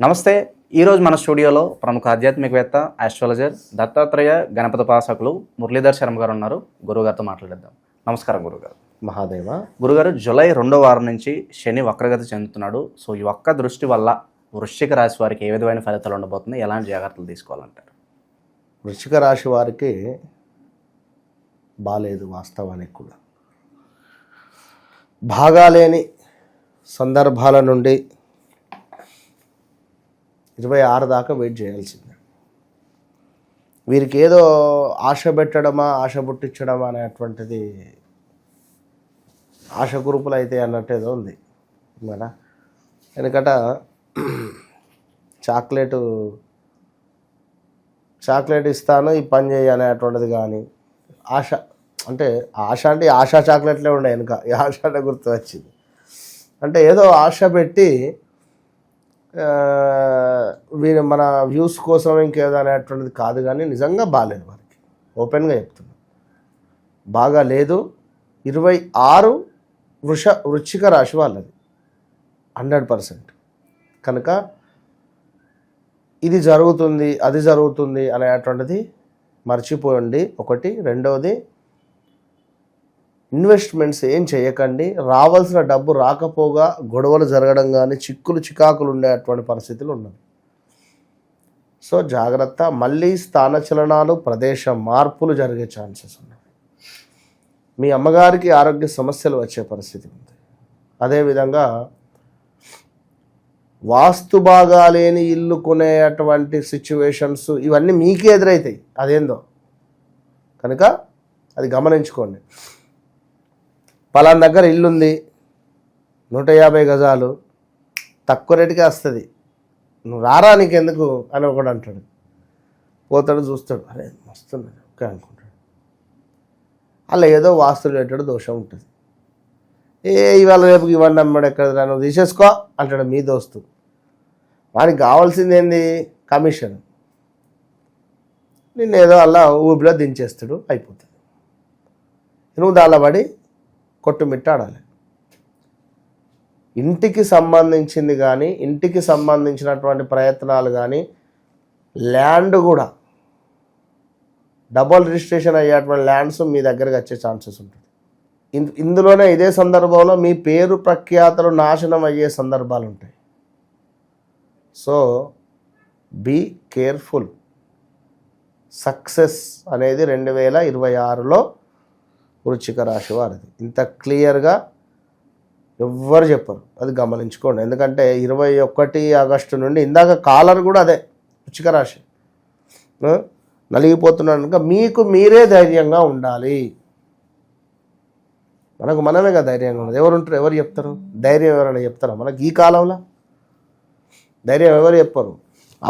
నమస్తే. ఈరోజు మన స్టూడియోలో ప్రముఖ ఆధ్యాత్మికవేత్త, ఆస్ట్రాలజర్, దత్తాత్రేయ గణపతి ఉపాసకులు మురళీధర్ శర్మ గారు ఉన్నారు. గురుగారితో మాట్లాడేద్దాం. నమస్కారం గురుగారు. మహాదేవ. గురుగారు, జూలై 2వ వారం నుంచి శని వక్రగతి చెందుతున్నాడు. సో ఈ ఒక్క దృష్టి వల్ల వృశ్చిక రాశి వారికి ఏ విధమైన ఫలితాలు ఉండబోతున్నాయి, ఎలాంటి జాగ్రత్తలు తీసుకోవాలంటారు? వృశ్చిక రాశి వారికి బాలేదు. వాస్తవానికి కూడా బాగాలేని సందర్భాల నుండి 26 దాకా వెయిట్ చేయాల్సిందే. వీరికి ఏదో ఆశ పెట్టడమా, ఆశ పుట్టించడమా అనేటువంటిది ఆశ కురుపులు అయితే అన్నట్టు ఏదో ఉంది కదా. ఎందుకంటే చాక్లెట్ ఇస్తాను, ఈ పని చేయి అనేటువంటిది కానీ ఆశ అంటే ఆశా చాక్లెట్లే ఉండే వెనుక ఈ ఆశ అంటే గుర్తు వచ్చింది. అంటే ఏదో ఆశ పెట్టి వీరు మన వ్యూస్ కోసం ఇంకేదో అనేటువంటిది కాదు, కానీ నిజంగా బాగాలేదు వారికి. ఓపెన్గా చెప్తున్నా, బాగా లేదు. 26 వృశ్చిక రాశి వాళ్ళది 100%. కనుక ఇది జరుగుతుంది, అది జరుగుతుంది అనేటువంటిది మర్చిపోయండి. ఒకటి. రెండవది, ఇన్వెస్ట్మెంట్స్ ఏం చేయకండి. రావాల్సిన డబ్బు రాకపోగా గొడవలు జరగడం కానీ, చికాకులు ఉండేటువంటి పరిస్థితులు ఉన్నాయి. సో జాగ్రత్త. మళ్ళీ స్థానచలనాలు, ప్రదేశ మార్పులు జరిగే ఛాన్సెస్ ఉన్నాయి. మీ అమ్మగారికి ఆరోగ్య సమస్యలు వచ్చే పరిస్థితి ఉంది. అదేవిధంగా వాస్తు బాగాలేని ఇల్లు కొనేటువంటి సిచ్యువేషన్స్ ఇవన్నీ మీకే ఎదురవుతాయి, అదేందో. కనుక అది గమనించుకోండి. పలానా దగ్గర ఇల్లుంది, 150 గజాలు, తక్కువ రేటుకే వస్తుంది, నువ్వు రారా నీకెందుకు అని ఒకడు అంటాడు. పోతాడు, చూస్తాడు, అరే వస్తుంది ఓకే అనుకుంటాడు. అలా ఏదో వాస్తు రిలేటెడ్ దోషం ఉంటుంది. ఇవాళ రేపు ఇవన్నీ అమ్మాడు, ఎక్కడ నువ్వు తీసేసుకో అంటాడు మీ దోస్తు. వానికి కావాల్సింది ఏంది? కమిషన్. నిన్ను ఏదో అలా ఊబిలో దించేస్తాడు, అయిపోతుంది. నువ్వు దానిలో పడి కొట్టుమిట్టాడాలి. ఇంటికి సంబంధించింది కానీ, ఇంటికి సంబంధించినటువంటి ప్రయత్నాలు కానీ, ల్యాండ్ కూడా డబుల్ రిజిస్ట్రేషన్ అయ్యేటువంటి ల్యాండ్స్ మీ దగ్గరకు వచ్చే ఛాన్సెస్ ఉంటుంది. ఇందులోనే ఇదే సందర్భంలో మీ పేరు ప్రఖ్యాతలు నాశనం అయ్యే సందర్భాలు ఉంటాయి. So be careful. సక్సెస్ అనేది 2026లో వృశ్చిక రాశి వారిది. ఇంత క్లియర్గా ఎవ్వరు చెప్పరు, అది గమనించుకోండి. ఎందుకంటే 21 ఆగస్టు నుండి ఇందాక కాలర్ కూడా అదే వృశ్చిక రాశి నలిగిపోతున్నాడు. కనుక మీకు మీరే ధైర్యంగా ఉండాలి. మనకు మనమే కదా ధైర్యంగా ఉండదు. ఎవరు ఉంటారు? ఎవరు చెప్తారు ధైర్యం? ఎవరైనా చెప్తారా మనకి ఈ కాలంలో? ధైర్యం ఎవరు చెప్పరు.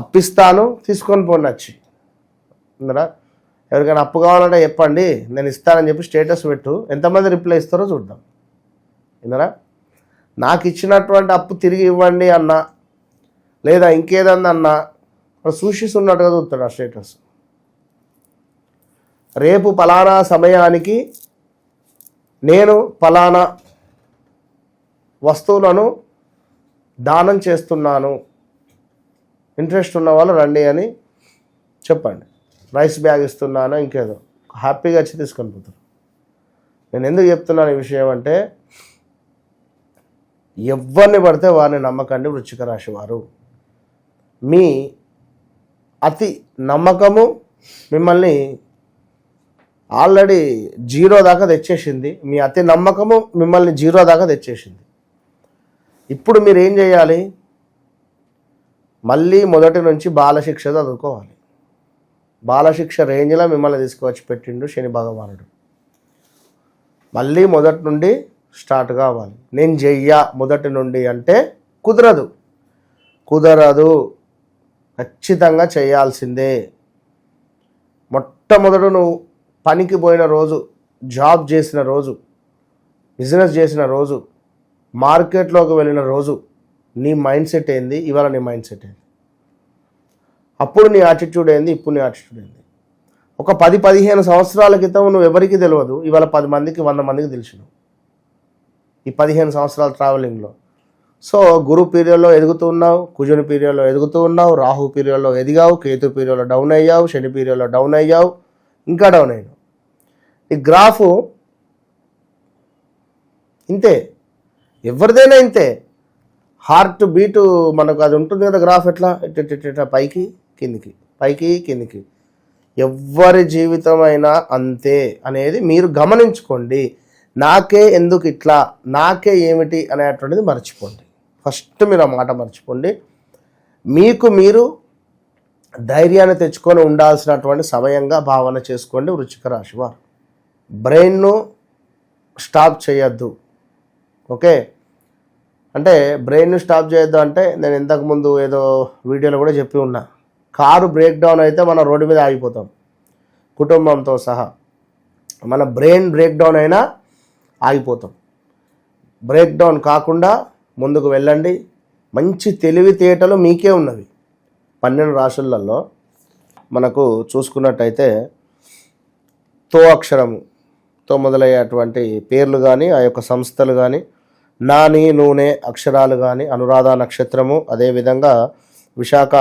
అప్పిస్తాను, తీసుకొని పోండి వచ్చి ఉందరా. ఎవరికైనా అప్పు కావాలంటే చెప్పండి, నేను ఇస్తానని చెప్పి స్టేటస్ పెట్టు, ఎంతమంది రిప్లై ఇస్తారో చూద్దాం. విన్నారా? నాకు ఇచ్చినటువంటి అప్పు తిరిగి ఇవ్వండి అన్నా, లేదా ఇంకేదన్నా అన్నా సూచిస్తున్నట్టుగా చూస్తాడు ఆ స్టేటస్. రేపు పలానా సమయానికి నేను పలానా వస్తువులను దానం చేస్తున్నాను, ఇంట్రెస్ట్ ఉన్న వాళ్ళు రండి అని చెప్పండి. రైస్ బ్యాగ్ ఇస్తున్నాను, ఇంకేదో హ్యాపీగా వచ్చి తీసుకొని పోతారు. నేను ఎందుకు చెప్తున్నాను ఈ విషయం అంటే, ఎవరిని పడితే వారిని నమ్మకండి వృశ్చిక రాశి వారు. మీ అతి నమ్మకము మిమ్మల్ని ఆల్రెడీ 0 దాకా తెచ్చేసింది. మీ అతి నమ్మకము మిమ్మల్ని 0 దాకా తెచ్చేసింది. ఇప్పుడు మీరు ఏం చేయాలి? మళ్ళీ మొదటి నుంచి బాలశిక్ష చదువుకోవాలి. బాలశిక్ష రేంజ్లో మిమ్మల్ని తీసుకువచ్చి పెట్టిండు శని భగవానుడు. మళ్ళీ మొదటి నుండి స్టార్ట్ కావాలి. నేను చెయ్యా మొదటి నుండి అంటే కుదరదు. ఖచ్చితంగా చేయాల్సిందే. మొట్టమొదట నువ్వు పనికి పోయిన రోజు, జాబ్ చేసిన రోజు, బిజినెస్ చేసిన రోజు, మార్కెట్లోకి వెళ్ళిన రోజు నీ మైండ్ సెట్ ఏంది? ఇవాళ నీ మైండ్ సెట్ ఏంది? అప్పుడు నీ యాటిట్యూడ్ ఏంది? ఇప్పుడు నీ యాటిట్యూడ్ ఏంది? ఒక 10-15 సంవత్సరాల క్రితం నువ్వు ఎవరికి తెలియదు, ఇవాళ 10 మందికి 100 మందికి తెలిసినావు. ఈ 15 సంవత్సరాల ట్రావెలింగ్లో సో గురు పీరియడ్లో ఎదుగుతూ ఉన్నావు, కుజుని పీరియడ్లో ఎదుగుతూ ఉన్నావు, రాహు పీరియడ్లో ఎదిగావు, కేతు పీరియడ్లో డౌన్ అయ్యావు, శని పీరియడ్లో డౌన్ అయ్యావు, ఇంకా డౌన్ అయ్యావు. ఈ గ్రాఫు ఇంతే, ఎవరిదైనా ఇంతే. హార్ట్ బీటు మనకు అది ఉంటుంది కదా గ్రాఫ్, ఎట్లా ఇట్లా పైకి కిందికి పైకి కిందికి, ఎవరి జీవితమైనా అంతే అనేది మీరు గమనించుకోండి. నాకే ఎందుకు ఇట్లా, నాకే ఏమిటి అనేటువంటిది మర్చిపోండి. ఫస్ట్ మీరు ఆ మాట మర్చిపోండి. మీకు మీరు ధైర్యాన్ని తెచ్చుకొని ఉండాల్సినటువంటి సమయంగా భావన చేసుకోండి. వృశ్చిక రాశి వారు బ్రెయిన్ను స్టాప్ చేయొద్దు. ఓకే, అంటే బ్రెయిన్ను స్టాప్ చేయొద్దు అంటే నేను ఇంతకుముందు ఏదో వీడియోలో కూడా చెప్పి ఉన్నా, కారు బ్రేక్ డౌన్ అయితే మనం రోడ్డు మీద ఆగిపోతాం కుటుంబంతో సహా. మన బ్రెయిన్ బ్రేక్ డౌన్ అయినా ఆగిపోతాం. బ్రేక్ డౌన్ కాకుండా ముందుకు వెళ్ళండి. మంచి తెలివితేటలు మీకే ఉన్నవి. 12 రాశులలో మనకు చూసుకున్నట్టయితే తో అక్షరముతో మొదలయ్యేటువంటి పేర్లు కానీ, ఆ యొక్క సంస్థలు కానీ, నాని నూనె అక్షరాలు కానీ, అనురాధ నక్షత్రము, అదేవిధంగా విశాఖ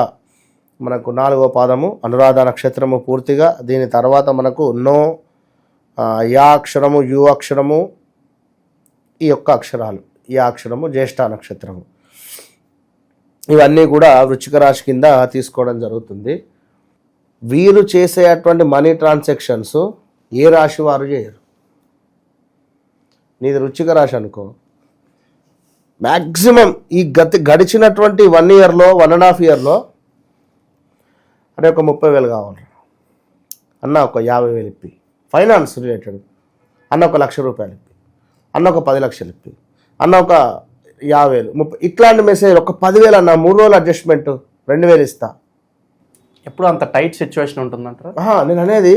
మనకు 4వ పాదము, అనురాధ నక్షత్రము పూర్తిగా. దీని తర్వాత మనకు నో, యా అక్షరము, యు అక్షరము, ఈ యొక్క అక్షరాలు, ఈ అక్షరము, జ్యేష్ఠ నక్షత్రము, ఇవన్నీ కూడా వృశ్చిక రాశి కింద తీసుకోవడం జరుగుతుంది. వీరు చేసేటువంటి మనీ ట్రాన్సాక్షన్స్ ఏ రాశి వారు చేయరు. నీది వృశ్చిక రాశి అనుకో, మ్యాక్సిమం ఈ గడిచినటువంటి 1 ఇయర్లో 1.5 ఇయర్లో అంటే ఒక 30,000 కావాలి అన్న, ఒక 50,000 ఇప్పి, ఫైనాన్స్ రిలేటెడ్ అన్న ఒక 1,00,000 రూపాయలు ఇప్పి, అన్న ఒక 10 లక్షలు ఇప్పి, అన్న ఒక 50,000, 30, ఇట్లాంటి మెసేజ్ ఒక 10,000 అన్న, 3 రోజులు అడ్జస్ట్మెంట్ 2,000 ఇస్తా. ఎప్పుడు అంత టైట్ సిచ్యువేషన్ ఉంటుందంటారా? నేను అనేది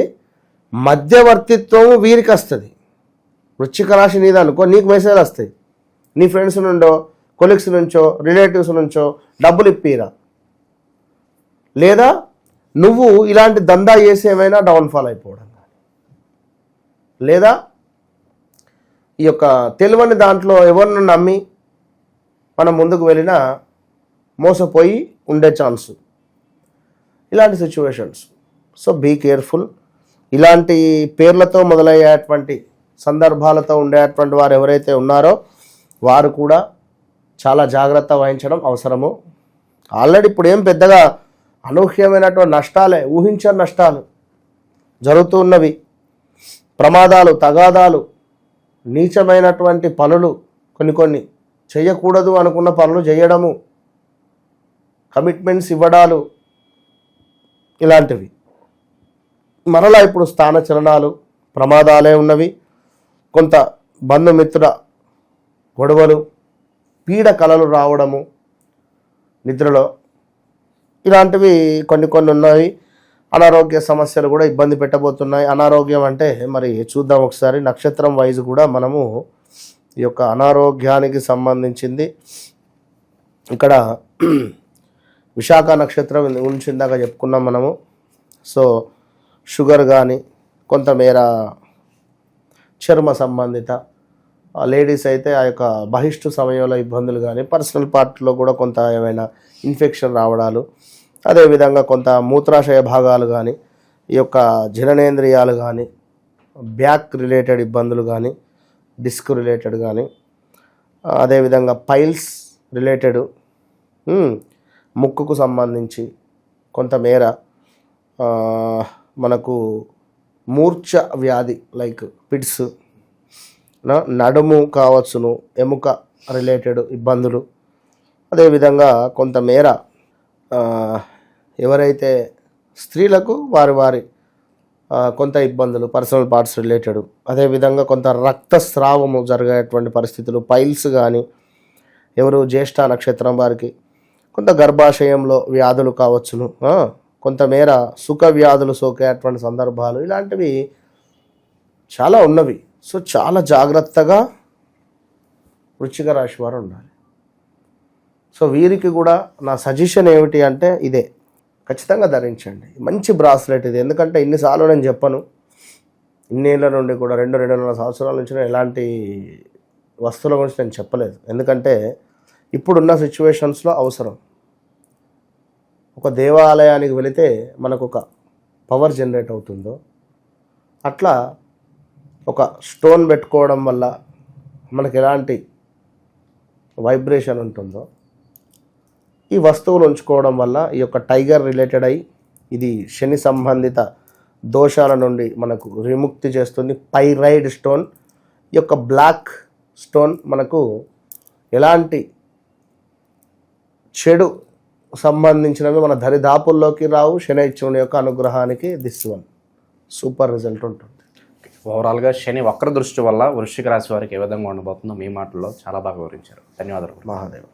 మధ్యవర్తిత్వం వీరికి వస్తుంది. వృశ్చిక రాశి నీది అనుకో, నీకు మెసేజ్ వస్తాయి. నీ ఫ్రెండ్స్ నుండో, కొలీగ్స్ నుంచో, రిలేటివ్స్ నుంచో డబ్బులు ఇప్పిరా, లేదా నువ్వు ఇలాంటి దందా చేసి ఏమైనా డౌన్ఫాల్ అయిపోవడం, లేదా ఈ యొక్క తెలివని దాంట్లో ఎవరిని నమ్మి మనం ముందుకు వెళ్ళినా మోసపోయి ఉండే ఛాన్సు, ఇలాంటి సిచ్యువేషన్స్. So be careful. ఇలాంటి పేర్లతో మొదలయ్యేటువంటి సందర్భాలతో ఉండేటువంటి వారు ఎవరైతే ఉన్నారో వారు కూడా చాలా జాగ్రత్త వహించడం అవసరము. ఆల్రెడీ ఇప్పుడు ఏం పెద్దగా అనూహ్యమైనటువంటి నష్టాలే, ఊహించని నష్టాలు జరుగుతూ ఉన్నవి. ప్రమాదాలు, తగాదాలు, నీచమైనటువంటి పనులు, కొన్ని చేయకూడదు అనుకున్న పనులు చేయడము, కమిట్మెంట్స్ ఇవ్వడాలు, ఇలాంటివి. మరలా ఇప్పుడు స్థానచలనాలు, ప్రమాదాలే ఉన్నవి. కొంత బంధుమిత్రుల గొడవలు, పీడ కలలు రావడము నిద్రలో, ఇలాంటివి కొన్ని ఉన్నాయి. అనారోగ్య సమస్యలు కూడా ఇబ్బంది పెట్టబోతున్నాయి. అనారోగ్యం అంటే మరి చూద్దాం ఒకసారి నక్షత్రం వైజ్ కూడా మనము ఈ యొక్క అనారోగ్యానికి సంబంధించింది. ఇక్కడ విశాఖ నక్షత్రం గురించి ఇందాక చెప్పుకున్నాం మనము. సో షుగర్ కానీ, కొంతమేర చర్మ సంబంధిత, లేడీస్ అయితే ఆ యొక్క బహిష్టు సమయంలో ఇబ్బందులు కానీ, పర్సనల్ పార్ట్లో కూడా కొంత ఏమైనా ఇన్ఫెక్షన్ రావడాలు, అదేవిధంగా కొంత మూత్రాశయ భాగాలు కానీ, ఈ యొక్క జననేంద్రియాలు కానీ, బ్యాక్ రిలేటెడ్ ఇబ్బందులు కానీ, డిస్క్ రిలేటెడ్ కానీ, అదేవిధంగా పైల్స్ రిలేటెడ్, ముక్కుకు సంబంధించి కొంతమేర మనకు మూర్ఛ వ్యాధి లైక్ పిట్స్, నడుము కావచ్చును, ఎముక రిలేటెడ్ ఇబ్బందులు, అదేవిధంగా కొంతమేర ఎవరైతే స్త్రీలకు వారి కొంత ఇబ్బందులు, పర్సనల్ పార్ట్స్ రిలేటెడ్, అదేవిధంగా కొంత రక్తస్రావము జరిగేటువంటి పరిస్థితులు, పైల్స్ కానీ, ఎవరు జ్యేష్ఠ నక్షత్రం వారికి కొంత గర్భాశయంలో వ్యాధులు కావచ్చును, కొంతమేర సుఖ వ్యాధులు సోకేటువంటి సందర్భాలు, ఇలాంటివి చాలా ఉన్నవి. సో చాలా జాగ్రత్తగా వృశ్చిక రాశి వారు ఉండాలి. సో వీరికి కూడా నా సజెషన్ ఏమిటి అంటే ఇదే, ఖచ్చితంగా ధరించండి. మంచి బ్రాస్లెట్ ఇది. ఎందుకంటే ఇన్నిసార్లు నేను చెప్పను, ఇన్నేళ్ళ నుండి కూడా 2.5 సంవత్సరాల నుంచి నేను ఎలాంటి వస్తువుల గురించి నేను చెప్పలేదు. ఎందుకంటే ఇప్పుడున్న సిచ్యువేషన్స్లో అవసరం. ఒక దేవాలయానికి వెళితే మనకు ఒక పవర్ జనరేట్ అవుతుందో అట్లా ఒక స్టోన్ పెట్టుకోవడం వల్ల మనకి ఎలాంటి వైబ్రేషన్ ఉంటుందో ఈ వస్తువులు ఉంచుకోవడం వల్ల ఈ యొక్క టైగర్ రిలేటెడ్ అయి ఇది శని సంబంధిత దోషాల నుండి మనకు విముక్తి చేస్తుంది. పైరైడ్ స్టోన్, ఈ యొక్క బ్లాక్ స్టోన్ మనకు ఎలాంటి చెడు సంబంధించినవి మన దరిదాపుల్లోకి రావు. శనైశ్వరుని యొక్క అనుగ్రహానికి దిస్ వన్ సూపర్ రిజల్ట్ ఉంటుంది. ఓవరాల్గా శని వక్ర దృష్టి వల్ల వృశ్చిక రాశి వారికి ఏ విధంగా ఉండబోతుందో మీ మాటల్లో చాలా బాగా వివరించారు. ధన్యవాదాలు. మహాదేవ్.